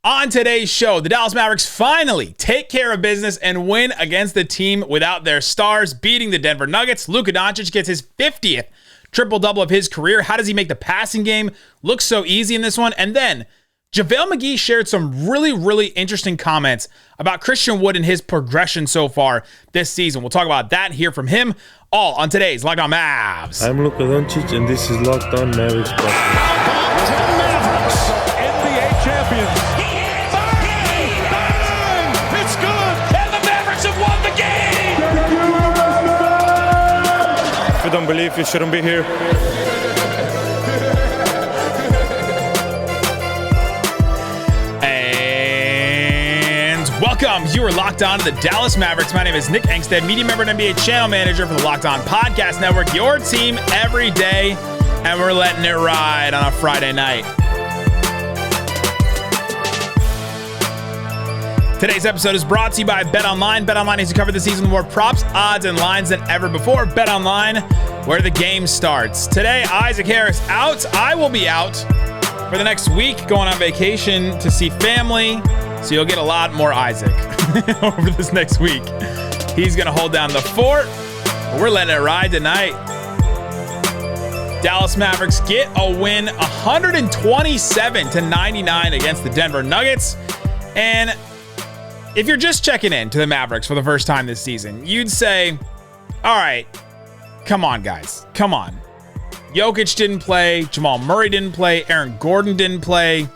On today's show, the Dallas Mavericks finally take care of business and win against the team without their stars, beating the Denver Nuggets. Luka Doncic gets his 50th triple-double of his career. How does he make the passing game look so easy in this one? And then JaVale McGee shared some really interesting comments about Christian Wood and his progression so far this season. We'll talk about that and hear from him all on today's Locked On Mavs. I'm Luka Doncic, and this is Locked On Mavericks. NBA champions. It's good, and the Mavericks have won the game. If you don't believe, you shouldn't be here. Welcome. You are locked on to the Dallas Mavericks. My name is Nick Angstadt, media member and NBA channel manager for the Locked On Podcast Network, your team every day, and we're letting it ride on a Friday night. Today's episode is brought to you by BetOnline. BetOnline has you covered the season with more props, odds, and lines than ever before. BetOnline, where the game starts. Today, Isaac Harris out. I will be out for the next week, going on vacation to see family. So you'll get a lot more Isaac over this next week. He's going to hold down the fort. But we're letting it ride tonight. Dallas Mavericks get a win 127-99 against the Denver Nuggets. And if you're just checking in to the Mavericks for the first time this season, you'd say, all right, come on, guys. Come on. Jokic didn't play. Jamal Murray didn't play. Aaron Gordon didn't play.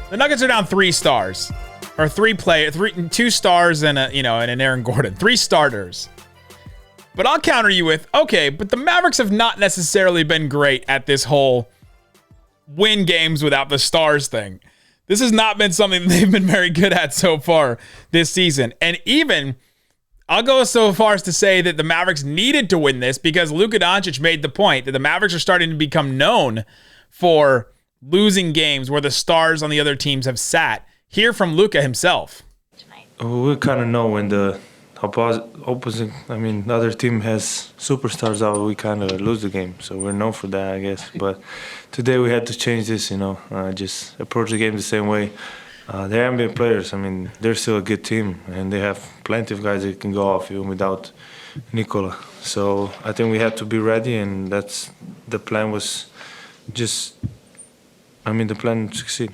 The Nuggets are down 3 stars. Or 2 stars and an Aaron Gordon. 3 starters. But I'll counter you with, okay, but the Mavericks have not necessarily been great at this whole win games without the stars thing. This has not been something they've been very good at so far this season. And even, I'll go so far as to say that the Mavericks needed to win this because Luka Doncic made the point that the Mavericks are starting to become known for losing games where the stars on the other teams have sat. Hear from Luka himself. We kind of know when the opposing, the other team has superstars out, we kind of lose the game. So we're known for that, I guess. But today we had to change this, just approach the game the same way. They're NBA players. They're still a good team, and they have plenty of guys that can go off even without Nikola. So I think we had to be ready, and that's the plan was the plan to succeed.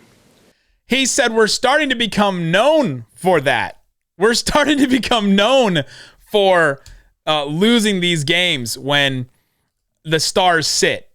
He said we're starting to become known for that. We're starting to become known for losing these games when the stars sit.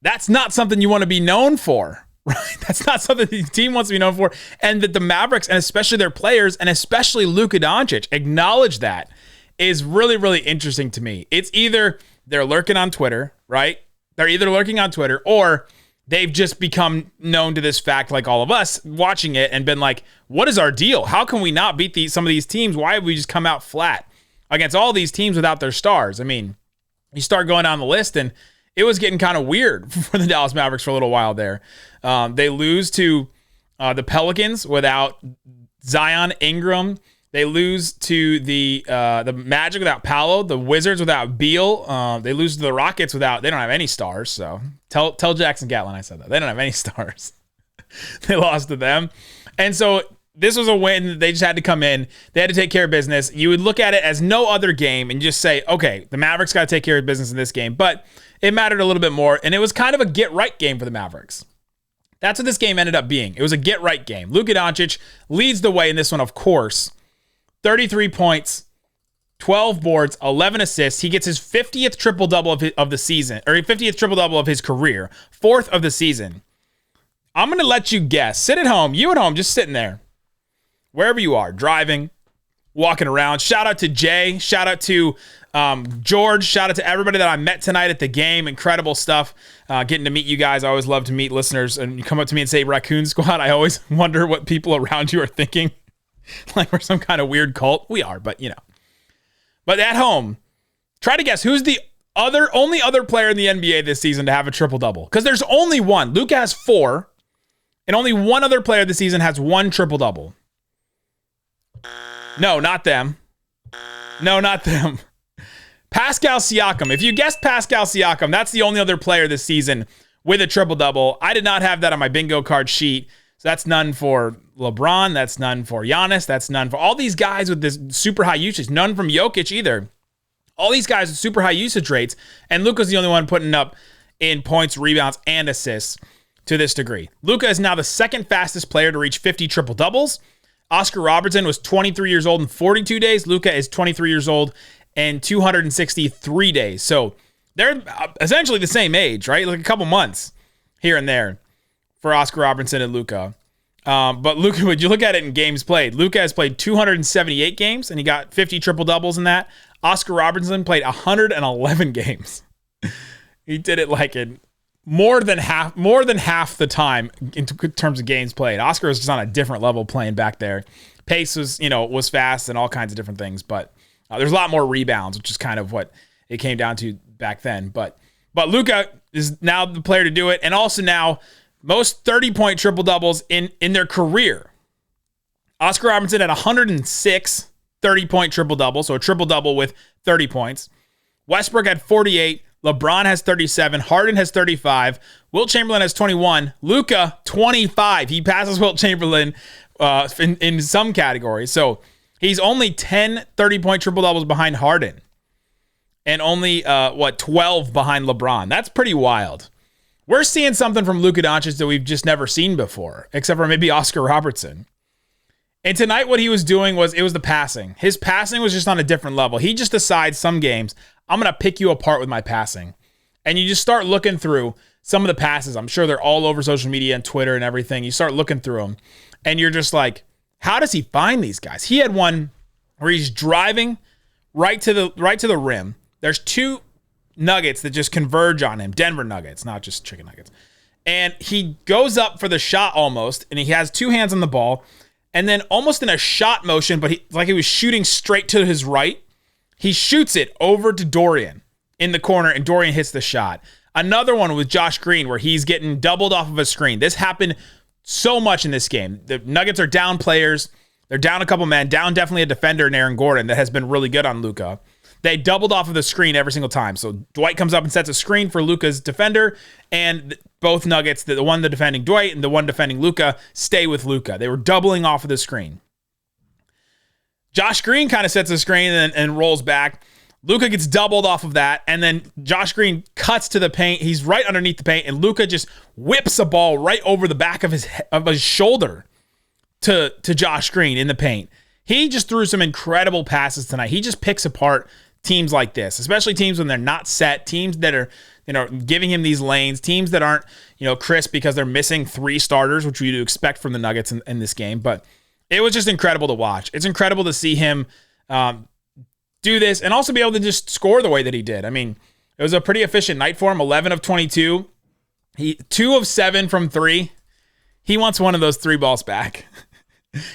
That's not something you want to be known for, right? That's not something the team wants to be known for. And that the Mavericks, and especially their players, and especially Luka Doncic, acknowledge that is really interesting to me. It's either they're lurking on Twitter, right? They're either lurking on Twitter or they've just become known to this fact, like all of us, watching it and been like, what is our deal? How can we not beat some of these teams? Why have we just come out flat against all these teams without their stars? You start going down the list, and it was getting kind of weird for the Dallas Mavericks for a little while there. They lose to the Pelicans without Zion, Ingram. They lose to the Magic without Paolo, the Wizards without Beal. They lose to the Rockets they don't have any stars. So tell Jackson Gatlin I said that. They don't have any stars. They lost to them. And so this was a win. They just had to come in. They had to take care of business. You would look at it as no other game and just say, okay, the Mavericks got to take care of business in this game. But it mattered a little bit more, and it was kind of a get-right game for the Mavericks. That's what this game ended up being. It was a get-right game. Luka Doncic leads the way in this one, of course. 33 points, 12 boards, 11 assists. He gets his 50th triple-double of the season, or 50th triple-double of his career, 4th of the season. I'm going to let you guess. Sit at home. You at home, just sitting there. Wherever you are, driving, walking around. Shout out to Jay. Shout out to George. Shout out to everybody that I met tonight at the game. Incredible stuff. Getting to meet you guys. I always love to meet listeners. And you come up to me and say Raccoon Squad. I always wonder what people around you are thinking. Like we're some kind of weird cult. We are, but But at home, try to guess who's the only other player in the NBA this season to have a triple-double. Because there's only one. Luka has 4. And only one other player this season has 1 triple-double. No, not them. No, not them. Pascal Siakam. If you guessed Pascal Siakam, that's the only other player this season with a triple-double. I did not have that on my bingo card sheet. So that's none for LeBron. That's none for Giannis. That's none for all these guys with this super high usage. None from Jokic either. All these guys with super high usage rates. And Luka's the only one putting up in points, rebounds, and assists to this degree. Luka is now the second fastest player to reach 50 triple-doubles. Oscar Robertson was 23 years old in 42 days. Luka is 23 years old in 263 days. So they're essentially the same age, right? Like a couple months here and there for Oscar Robertson and Luka. But Luka, when you look at it in games played, Luka has played 278 games, and he got 50 triple-doubles in that. Oscar Robertson played 111 games. He did it like in more than half the time in terms of games played. Oscar was just on a different level playing back there. Pace was fast and all kinds of different things, but there's a lot more rebounds, which is kind of what it came down to back then. But Luka is now the player to do it, and also now most 30-point triple-doubles in their career. Oscar Robertson had 106 30-point triple-doubles, so a triple-double with 30 points. Westbrook had 48. LeBron has 37. Harden has 35. Wilt Chamberlain has 21. Luka, 25. He passes Wilt Chamberlain in some categories. So he's only 10 30-point triple-doubles behind Harden. And only, 12 behind LeBron. That's pretty wild. We're seeing something from Luka Doncic that we've just never seen before, except for maybe Oscar Robertson. And tonight what he was doing was the passing. His passing was just on a different level. He just decides some games, I'm going to pick you apart with my passing. And you just start looking through some of the passes. I'm sure they're all over social media and Twitter and everything. You start looking through them, and you're just like, how does he find these guys? He had one where he's driving right to the rim. There's two Nuggets that just converge on him. Denver Nuggets, not just chicken nuggets. And he goes up for the shot almost, and he has two hands on the ball. And then almost in a shot motion, but he was shooting straight to his right, he shoots it over to Dorian in the corner, and Dorian hits the shot. Another one with Josh Green where he's getting doubled off of a screen. This happened so much in this game. The Nuggets are down players. They're down a couple men, down definitely a defender in Aaron Gordon that has been really good on Luka. They doubled off of the screen every single time. So Dwight comes up and sets a screen for Luka's defender, and both Nuggets, the one defending Dwight and the one defending Luka, stay with Luka. They were doubling off of the screen. Josh Green kind of sets a screen and rolls back. Luka gets doubled off of that, and then Josh Green cuts to the paint. He's right underneath the paint, and Luka just whips a ball right over the back of his shoulder to Josh Green in the paint. He just threw some incredible passes tonight. He just picks apart teams like this, especially teams when they're not set, teams that are, giving him these lanes, teams that aren't, crisp because they're missing three starters, which we'd expect from the Nuggets in this game. But it was just incredible to watch. It's incredible to see him do this and also be able to just score the way that he did. I mean, it was a pretty efficient night for him, 11 of 22. 2 of 7 from 3. He wants one of those 3 balls back.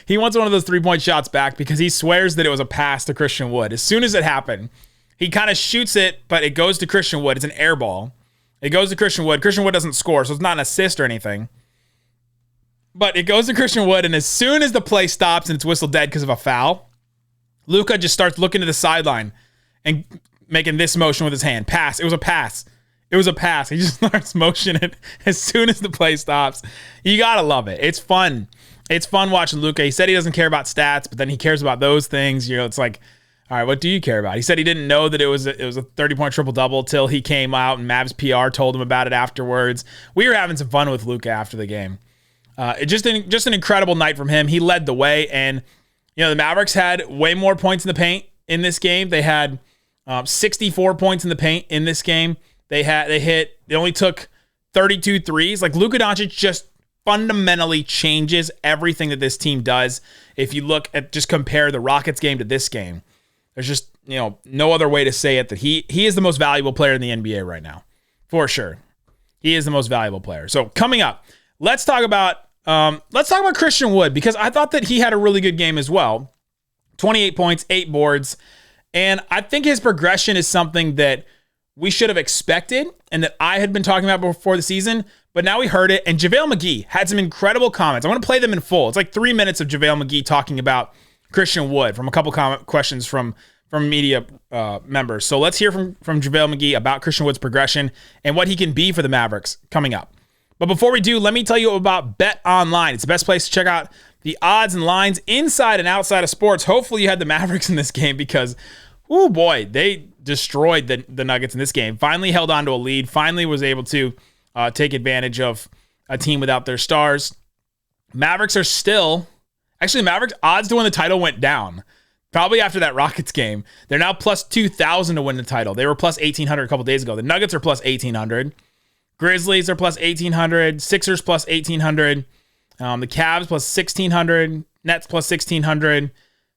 He wants one of those 3-point shots back because he swears that it was a pass to Christian Wood. As soon as it happened, he kind of shoots it, but it goes to Christian Wood. It's an air ball. It goes to Christian Wood. Christian Wood doesn't score, so it's not an assist or anything. But it goes to Christian Wood, and as soon as the play stops and it's whistled dead because of a foul, Luka just starts looking to the sideline and making this motion with his hand. Pass. It was a pass. It was a pass. He just starts motioning it as soon as the play stops. You got to love it. It's fun. It's fun watching Luka. He said he doesn't care about stats, but then he cares about those things. It's like, all right, what do you care about? He said he didn't know that it was a 30-point triple-double till he came out and Mavs PR told him about it afterwards. We were having some fun with Luka after the game. Just an incredible night from him. He led the way, and the Mavericks had way more points in the paint in this game. They had 64 points in the paint in this game. They only took 32 threes. Like, Luka Doncic just fundamentally changes everything that this team does. If you look at, just compare the Rockets game to this game, there's just, no other way to say it that he is the most valuable player in the NBA right now. For sure. He is the most valuable player. So coming up, let's talk about Christian Wood, because I thought that he had a really good game as well. 28 points, 8 boards. And I think his progression is something that we should have expected and that I had been talking about before the season, but now we heard it. And JaVale McGee had some incredible comments. I want to play them in full. It's like 3 minutes of JaVale McGee talking about Christian Wood from a couple questions from media members. So let's hear from JaVale McGee about Christian Wood's progression and what he can be for the Mavericks coming up. But before we do, let me tell you about BetOnline. It's the best place to check out the odds and lines inside and outside of sports. Hopefully you had the Mavericks in this game because, oh boy, they destroyed the Nuggets in this game. Finally held on to a lead. Finally was able to take advantage of a team without their stars. Mavericks are still... Actually, Mavericks odds to win the title went down. Probably after that Rockets game. They're now plus 2,000 to win the title. They were plus 1,800 a couple days ago. The Nuggets are plus 1,800. Grizzlies are plus 1,800. Sixers plus 1,800. The Cavs plus 1,600. Nets plus 1,600.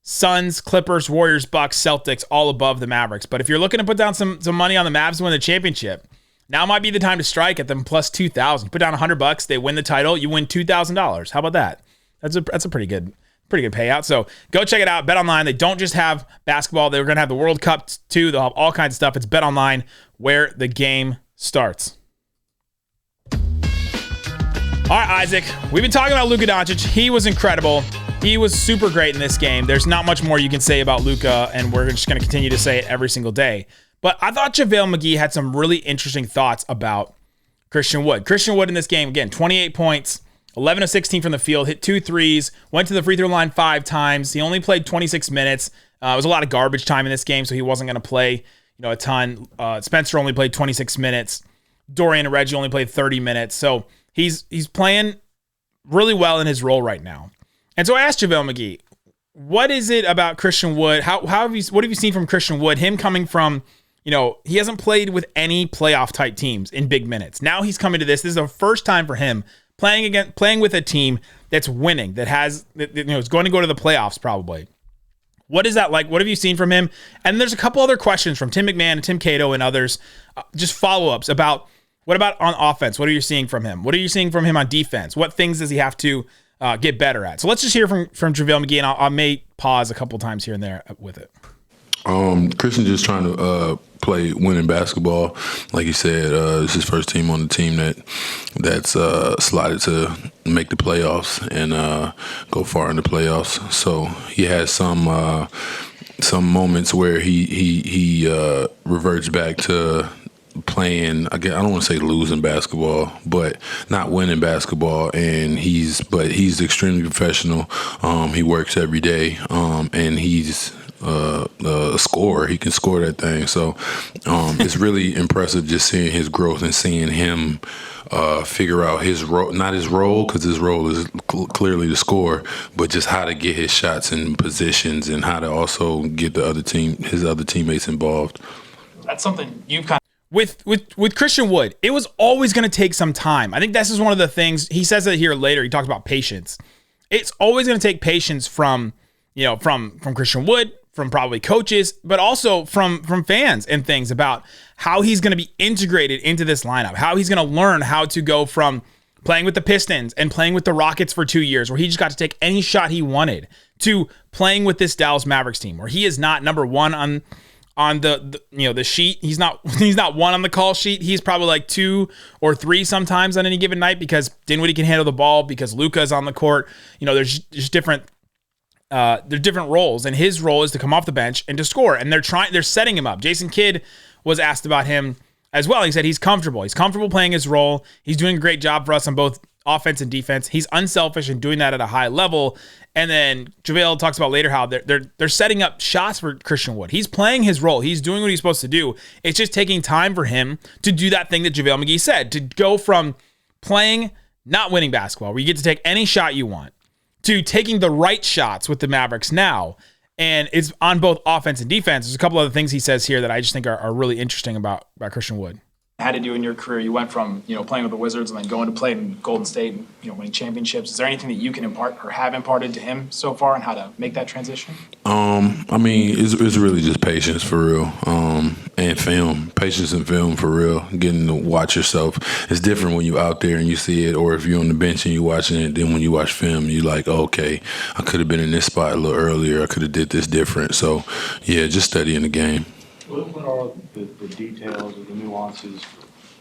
Suns, Clippers, Warriors, Bucks, Celtics, all above the Mavericks. But if you're looking to put down some money on the Mavs to win the championship, now might be the time to strike at them plus 2,000. Put down $100, they win the title, you win $2,000. How about that? That's a pretty good payout. So go check it out. BetOnline. They don't just have basketball. They're going to have the World Cup too. They'll have all kinds of stuff. It's BetOnline where the game starts. All right, Isaac. We've been talking about Luka Doncic. He was incredible. He was super great in this game. There's not much more you can say about Luka, and we're just going to continue to say it every single day. But I thought JaVale McGee had some really interesting thoughts about Christian Wood. Christian Wood in this game, again, 28 points. 11 of 16 from the field, hit 2 threes, went to the free throw line 5 times. He only played 26 minutes. It was a lot of garbage time in this game, so he wasn't going to play, a ton. Spencer only played 26 minutes. Dorian and Reggie only played 30 minutes. So he's playing really well in his role right now. And so I asked JaVale McGee, what is it about Christian Wood? What have you seen from Christian Wood? Him coming from, he hasn't played with any playoff type teams in big minutes. Now he's coming to this. This is the first time for him playing with a team that's winning, is going to go to the playoffs probably. What is that like? What have you seen from him? And there's a couple other questions from Tim McMahon and Tim Cato and others, just follow-ups about what about on offense? What are you seeing from him? What are you seeing from him on defense? What things does he have to get better at? So let's just hear from JaVale McGee, and I may pause a couple times here and there with it. Christian just trying to play winning basketball. Like you said, it's his first team on the team that's slotted to make the playoffs and go far in the playoffs. So he has some moments where he reverts back to playing, again, I don't want to say losing basketball, but not winning basketball. And he's extremely professional. He works every day, and he's a scorer. He can score that thing. So it's really impressive just seeing his growth and seeing him figure out his role, not his role, because his role is clearly to score, but just how to get his shots and positions and how to also get his other teammates involved. That's something you've kind of with Christian Wood, it was always going to take some time. I think this is one of the things he says it here later. He talks about patience. It's always going to take patience from Christian Wood, from probably coaches, but also from fans and things about how he's going to be integrated into this lineup, how he's going to learn how to go from playing with the Pistons and playing with the Rockets for 2 years, where he just got to take any shot he wanted, to playing with this Dallas Mavericks team, where he is not number one on the sheet. He's not one on the call sheet. He's probably like 2 or 3 sometimes on any given night because Dinwiddie can handle the ball, because Luka is on the court. There's just different roles, and his role is to come off the bench and to score. And they're setting him up. Jason Kidd was asked about him as well. He said he's comfortable. He's comfortable playing his role. He's doing a great job for us on both offense and defense. He's unselfish and doing that at a high level. And then JaVale talks about later how they're setting up shots for Christian Wood. He's playing his role. He's doing what he's supposed to do. It's just taking time for him to do that thing that JaVale McGee said, to go from playing, not winning basketball, where you get to take any shot you want, to taking the right shots with the Mavericks now. And it's on both offense and defense. There's a couple other things he says here that I just think are really interesting about Christian Wood. How did you in your career? You went from playing with the Wizards and then going to play in Golden State and winning championships. Is there anything that you can impart or have imparted to him so far on how to make that transition? It's really just patience for real, and film, patience and film for real. Getting to watch yourself. It's different when you're out there and you see it, or if you're on the bench and you're watching it. Then when you watch film, you're like, okay, I could have been in this spot a little earlier. I could have did this different. So yeah, just studying the game. What are the details or the nuances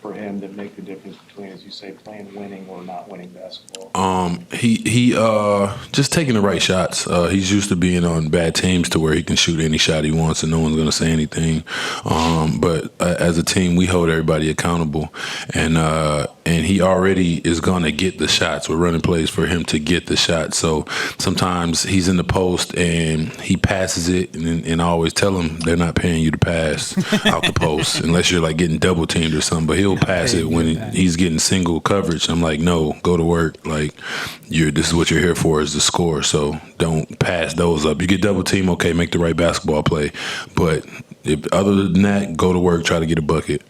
for him that make the difference between, as you say, playing winning or not winning basketball? He just taking the right shots. He's used to being on bad teams to where he can shoot any shot he wants and no one's going to say anything. But as a team, we hold everybody accountable, and and he already is going to get the shots. We're running plays for him to get the shot. So sometimes he's in the post and he passes it, and I always tell him they're not paying you to pass out the post unless you're like getting double teamed or something. But he'll pass it when he's getting single coverage. I'm like, no, go to work. Like, this is what you're here for, is the score. So don't pass those up. You get double team, okay, make the right basketball play. But other than that, go to work, try to get a bucket.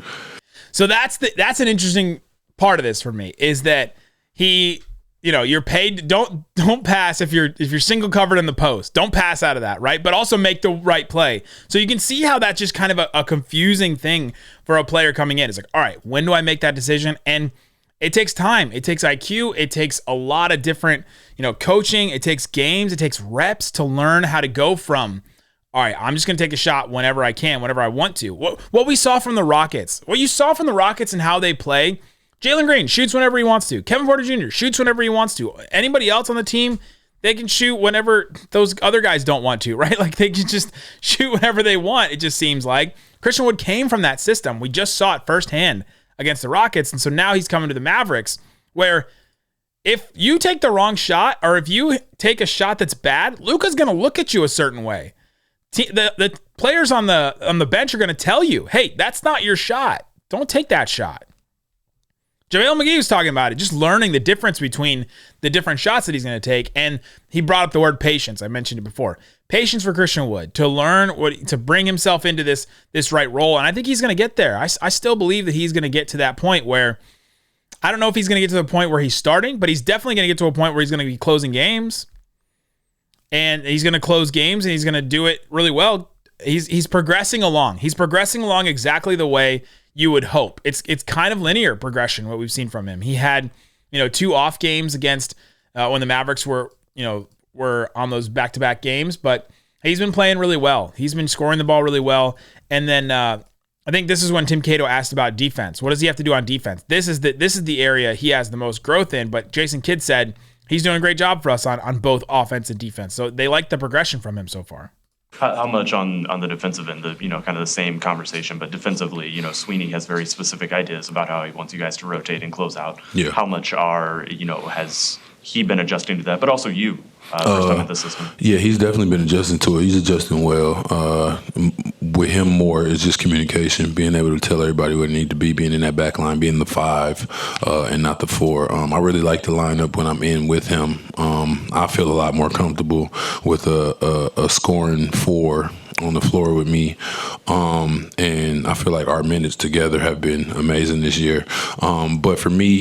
So that's an interesting part of this for me, is that you're paid. Don't pass if you're single covered in the post. Don't pass out of that, right? But also make the right play. So you can see how that's just kind of a confusing thing for a player coming in. It's like, all right, when do I make that decision? And it takes time. It takes IQ. It takes a lot of different, coaching. It takes games. It takes reps to learn how to go from, all right, I'm just going to take a shot whenever I can, whenever I want to. What we saw from the Rockets, what you saw from the Rockets and how they play, Jalen Green shoots whenever he wants to. Kevin Porter Jr. shoots whenever he wants to. Anybody else on the team, they can shoot whenever those other guys don't want to, right? Like, they can just shoot whenever they want, it just seems like. Christian Wood came from that system. We just saw it firsthand against the Rockets, and so now he's coming to the Mavericks, where if you take the wrong shot, or if you take a shot that's bad, Luka's going to look at you a certain way. The players on the bench are going to tell you, hey, that's not your shot. Don't take that shot. JaVale McGee was talking about it, just learning the difference between the different shots that he's going to take. And he brought up the word patience. I mentioned it before. Patience for Christian Wood to learn to bring himself into this right role. And I think he's going to get there. I still believe that he's going to get to that point where, I don't know if he's going to get to the point where he's starting, but he's definitely going to get to a point where he's going to be closing games. And he's going to close games, and he's going to do it really well. He's progressing along. He's progressing along exactly the way you would hope. It's kind of linear progression, what we've seen from him. He had, 2 off games against when the Mavericks were on those back-to-back games, but he's been playing really well. He's been scoring the ball really well. And then I think this is when Tim Cato asked about defense. What does he have to do on defense? This is the area he has the most growth in, but Jason Kidd said he's doing a great job for us on both offense and defense. So they like the progression from him so far. How much on the defensive end, kind of the same conversation, but defensively, Sweeney has very specific ideas about how he wants you guys to rotate and close out. Yeah. How much has he been adjusting to that, but also you, first time in the system? Yeah, he's definitely been adjusting to it. He's adjusting well. With him, more is just communication, being able to tell everybody what it needs to be, being in that back line, being the 5 and not the 4. I really like the lineup when I'm in with him. I feel a lot more comfortable with a scoring 4 on the floor with me. And I feel like our minutes together have been amazing this year. But for me,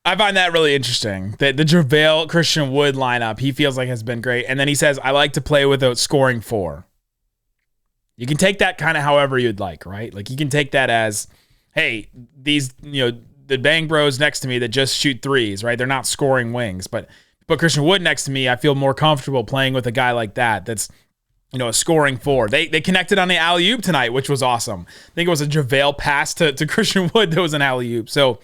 I find that really interesting. The JaVale Christian Wood lineup, he feels like has been great. And then he says, I like to play with a scoring 4. You can take that kind of however you'd like, right? Like, you can take that as, hey, these, the Bang Bros next to me that just shoot threes, right? They're not scoring wings. But Christian Wood next to me, I feel more comfortable playing with a guy like that that's, a scoring 4. They connected on the alley-oop tonight, which was awesome. I think it was a JaVale pass to Christian Wood that was an alley-oop. So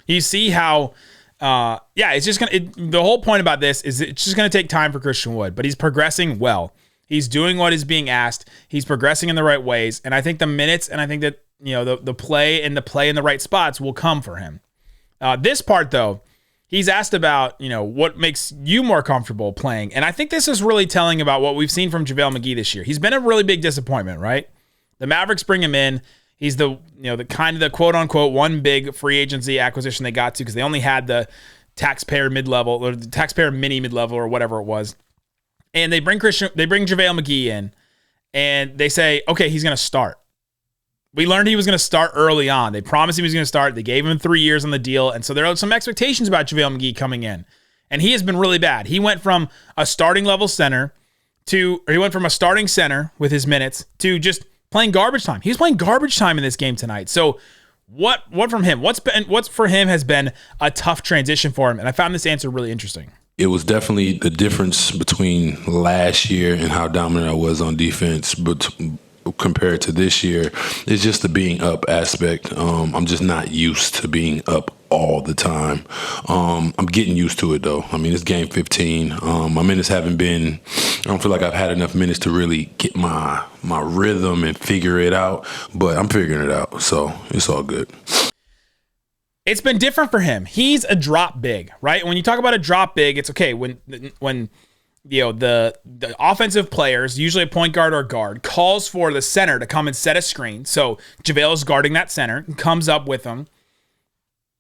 you see how, it's just the whole point about this is it's just going to take time for Christian Wood, but he's progressing well. He's doing what is being asked. He's progressing in the right ways. And I think the minutes, and I think that, the play in the right spots will come for him. This part, though, he's asked about, what makes you more comfortable playing. And I think this is really telling about what we've seen from JaVale McGee this year. He's been a really big disappointment, right? The Mavericks bring him in. He's the kind of the quote unquote one big free agency acquisition they got to, because they only had the taxpayer mid-level or the taxpayer mini mid-level or whatever it was. And they bring JaVale McGee in, and they say, okay, he's going to start. We learned he was going to start early on. They promised he was going to start. They gave him 3 years on the deal. And so there are some expectations about JaVale McGee coming in. And he has been really bad. He went from a starting level center he went from a starting center with his minutes to just playing garbage time. He was playing garbage time in this game tonight. So what from him? What's for him has been a tough transition for him? And I found this answer really interesting. It was definitely the difference between last year and how dominant I was on defense, but compared to this year, it's just the being up aspect. I'm just not used to being up all the time. I'm getting used to it, though. I mean, it's game 15. My minutes haven't been, I don't feel like I've had enough minutes to really get my rhythm and figure it out, but I'm figuring it out, so it's all good. it's been different for him. He's a drop big, right? When you talk about a drop big, it's okay when the offensive players, usually a point guard or guard, calls for the center to come and set a screen. So JaVale is guarding that center and comes up with him.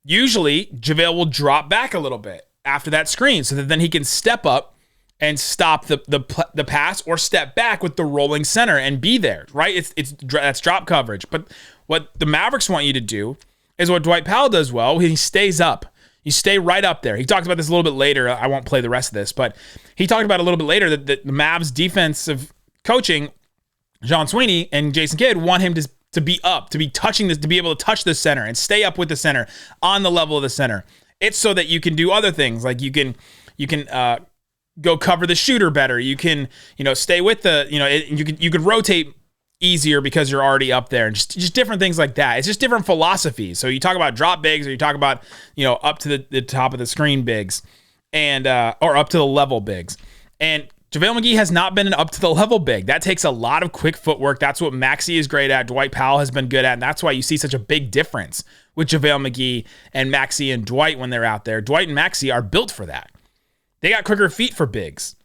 Usually, JaVale will drop back a little bit after that screen so that then he can step up and stop the pass or step back with the rolling center and be there, right? That's drop coverage. But what the Mavericks want you to do is what Dwight Powell does well. He stays up. You stay right up there. He talked about this a little bit later. I won't play the rest of this, but he talked about a little bit later that the Mavs defensive coaching, John Sweeney and Jason Kidd, want him to be up, to be touching this, to be able to touch the center and stay up with the center on the level of the center. It's so that you can do other things, like you can go cover the shooter better. You can stay with you could rotate easier because you're already up there, and just different things like that. It's just different philosophies. So you talk about drop bigs, or you talk about up to the top of the screen bigs, and or up to the level bigs. And JaVale McGee has not been an up to the level big. That takes a lot of quick footwork. That's what Maxey is great at. Dwight Powell has been good at, and that's why you see such a big difference with JaVale McGee and Maxey and Dwight when they're out there. Dwight and Maxey are built for that. They got quicker feet for bigs.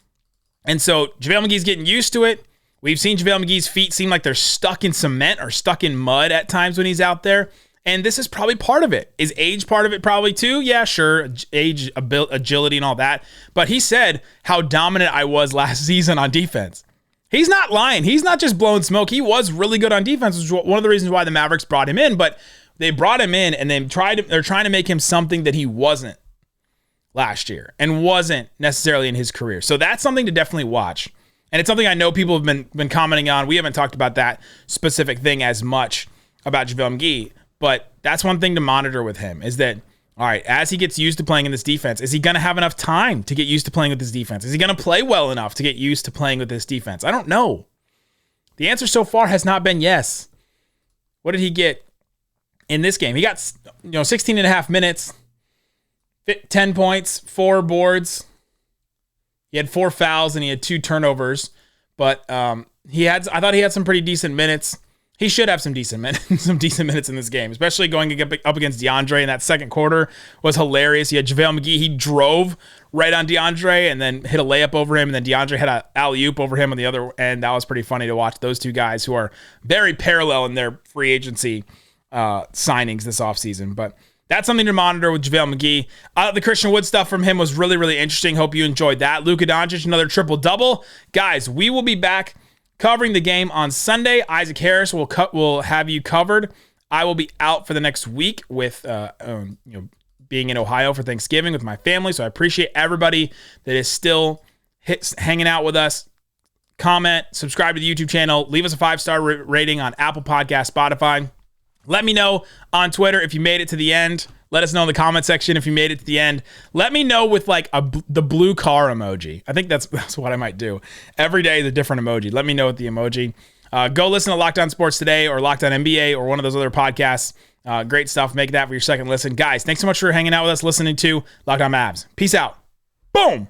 And so JaVale McGee's getting used to it. We've seen JaVale McGee's feet seem like they're stuck in cement or stuck in mud at times when he's out there. And this is probably part of it. Is age part of it probably too? Yeah, sure. Age, agility, and all that. But he said how dominant I was last season on defense. He's not lying. He's not just blowing smoke. He was really good on defense, which is one of the reasons why the Mavericks brought him in. But they brought him in and they're trying to make him something that he wasn't last year and wasn't necessarily in his career. So that's something to definitely watch. And it's something I know people have been commenting on. We haven't talked about that specific thing as much about JaVale McGee, but that's one thing to monitor with him is that, all right, as he gets used to playing in this defense, is he going to have enough time to get used to playing with this defense? Is he going to play well enough to get used to playing with this defense? I don't know. The answer so far has not been yes. What did he get in this game? He got 16 and a half minutes, 10 points, 4 boards. He had 4 fouls and he had 2 turnovers, but I thought he had some pretty decent minutes. He should have some decent minutes in this game, especially going up against DeAndre in that second quarter was hilarious. He had JaVale McGee. He drove right on DeAndre and then hit a layup over him, and then DeAndre had an alley-oop over him on the other end. That was pretty funny to watch those two guys who are very parallel in their free agency signings this offseason. But that's something to monitor with JaVale McGee. The Christian Wood stuff from him was really, really interesting. Hope you enjoyed that. Luka Doncic, another triple-double. Guys, we will be back covering the game on Sunday. Isaac Harris will have you covered. I will be out for the next week with being in Ohio for Thanksgiving with my family. So I appreciate everybody that is still hanging out with us. Comment, subscribe to the YouTube channel, leave us a 5-star rating on Apple Podcasts, Spotify. Let me know on Twitter if you made it to the end. Let us know in the comment section if you made it to the end. Let me know with like the blue car emoji. I think that's what I might do. Every day is a different emoji. Let me know with the emoji. Go listen to Locked On Sports Today or Locked On NBA or one of those other podcasts. Great stuff. Make that for your second listen. Guys, thanks so much for hanging out with us, listening to Locked On Mavs. Peace out. Boom.